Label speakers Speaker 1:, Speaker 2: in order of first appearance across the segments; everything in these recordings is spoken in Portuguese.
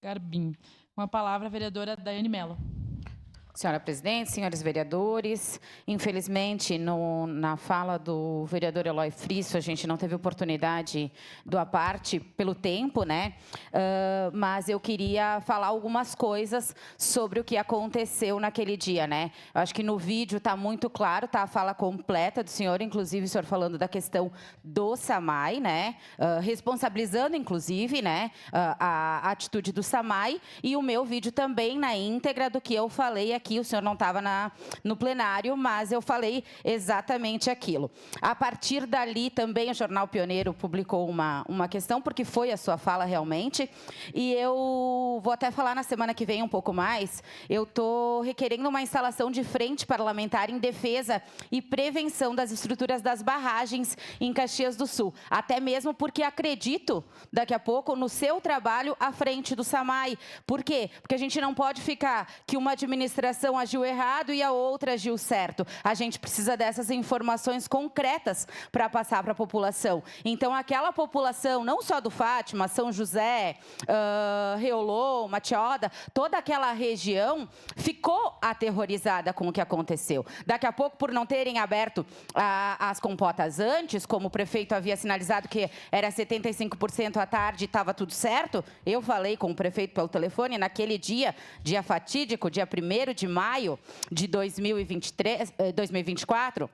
Speaker 1: Garbim. Com a palavra, a vereadora Daiane Mello.
Speaker 2: Senhora presidente, senhores vereadores, infelizmente, na fala do vereador Eloy Frisso, a gente não teve oportunidade da parte pelo tempo, né? Mas eu queria falar algumas coisas sobre o que aconteceu naquele dia, né? Eu acho que no vídeo está muito claro, tá a fala completa do senhor, inclusive o senhor falando da questão do SAMAI, né? Responsabilizando, inclusive, né, a atitude do SAMAI, e o meu vídeo também na íntegra do que eu falei aqui. O senhor não estava no plenário, mas eu falei exatamente aquilo. A partir dali, também o Jornal Pioneiro publicou uma questão, porque foi a sua fala realmente, e eu vou até falar na semana que vem um pouco mais. Eu estou requerendo uma instalação de frente parlamentar em defesa e prevenção das estruturas das barragens em Caxias do Sul, até mesmo porque acredito, daqui a pouco, no seu trabalho à frente do SAMAI. Por quê? Porque a gente não pode ficar que uma administração agiu errado e a outra agiu certo. A gente precisa dessas informações concretas para passar para a população. Então, aquela população, não só do Fátima, São José, Reolô, Matioda, toda aquela região ficou aterrorizada com o que aconteceu. Daqui a pouco, por não terem aberto as compotas antes, como o prefeito havia sinalizado que era 75% à tarde e estava tudo certo, eu falei com o prefeito pelo telefone naquele dia fatídico, dia 1º de maio de 2024.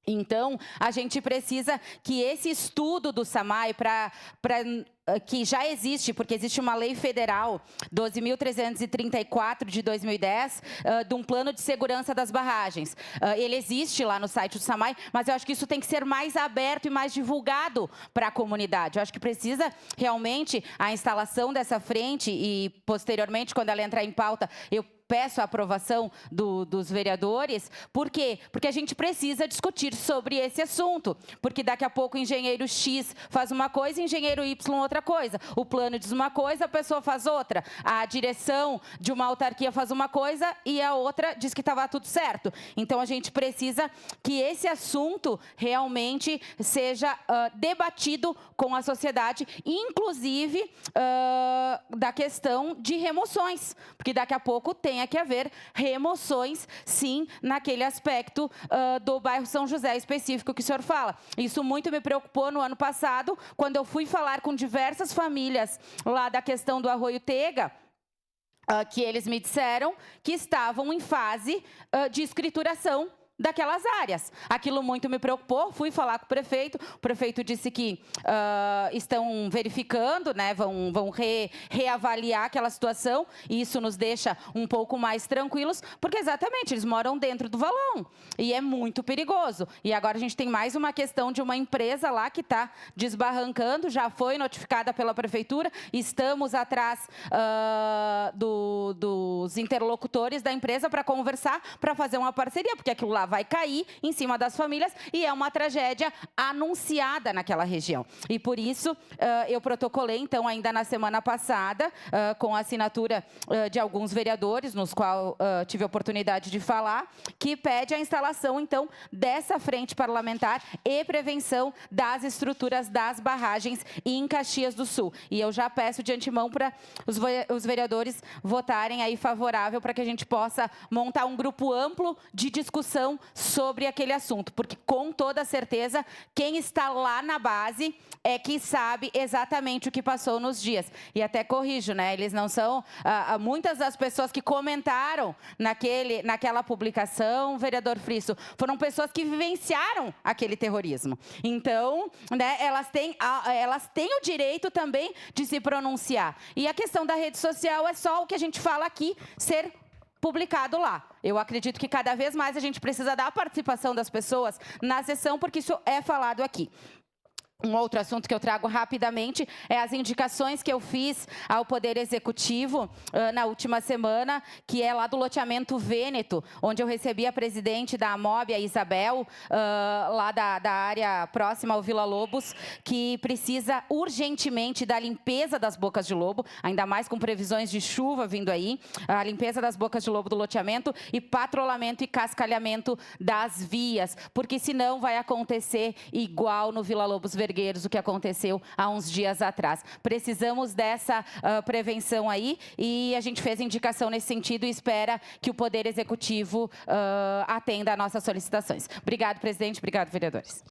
Speaker 2: Então, a gente precisa que esse estudo do SAMAI, que já existe, porque existe uma lei federal 12.334 de 2010, de um plano de segurança das barragens. Ele existe lá no site do SAMAI, mas eu acho que isso tem que ser mais aberto e mais divulgado para a comunidade. Eu acho que precisa realmente a instalação dessa frente e, posteriormente, quando ela entrar em pauta, eu peço a aprovação dos vereadores. Por quê? Porque a gente precisa discutir sobre esse assunto. Porque daqui a pouco o engenheiro X faz uma coisa, o engenheiro Y outra coisa. O plano diz uma coisa, a pessoa faz outra. A direção de uma autarquia faz uma coisa e a outra diz que estava tudo certo. Então, a gente precisa que esse assunto realmente seja debatido com a sociedade, inclusive da questão de remoções. Porque daqui a pouco tenha que haver remoções, sim, naquele aspecto do bairro São José específico que o senhor fala. Isso muito me preocupou no ano passado, quando eu fui falar com diversas famílias lá da questão do Arroio Tega, que eles me disseram que estavam em fase de escrituração daquelas áreas. Aquilo muito me preocupou, fui falar com o prefeito disse que estão verificando, né, vão reavaliar aquela situação, e isso nos deixa um pouco mais tranquilos, porque exatamente, eles moram dentro do valão, e é muito perigoso. E agora a gente tem mais uma questão de uma empresa lá que está desbarrancando, já foi notificada pela prefeitura, estamos atrás dos interlocutores da empresa para conversar, para fazer uma parceria, porque aquilo lá vai cair em cima das famílias e é uma tragédia anunciada naquela região. E por isso, eu protocolei, então, ainda na semana passada, com a assinatura de alguns vereadores, nos quais tive a oportunidade de falar, que pede a instalação, então, dessa frente parlamentar e prevenção das estruturas das barragens em Caxias do Sul. E eu já peço de antemão para os vereadores votarem aí favorável para que a gente possa montar um grupo amplo de discussão sobre aquele assunto, porque com toda certeza quem está lá na base é que sabe exatamente o que passou nos dias. E até corrijo, né? Eles não são muitas das pessoas que comentaram naquela publicação, vereador Frisso, foram pessoas que vivenciaram aquele terrorismo. Então, né, elas têm o direito também de se pronunciar. E a questão da rede social é só o que a gente fala aqui ser publicado lá. Eu acredito que cada vez mais a gente precisa da participação das pessoas na sessão, porque isso é falado aqui. Um outro assunto que eu trago rapidamente é as indicações que eu fiz ao Poder Executivo na última semana, que é lá do loteamento Vêneto, onde eu recebi a presidente da AMOB, a Isabel, lá da área próxima ao Vila Lobos, que precisa urgentemente da limpeza das bocas de lobo, ainda mais com previsões de chuva vindo aí, a limpeza das bocas de lobo do loteamento e patrulhamento e cascalhamento das vias, porque senão vai acontecer igual no Vila Lobos Vergueiro, Vergueiros, o que aconteceu há uns dias atrás. Precisamos dessa prevenção aí e a gente fez indicação nesse sentido e espera que o Poder Executivo atenda às nossas solicitações. Obrigado, presidente. Obrigado, vereadores.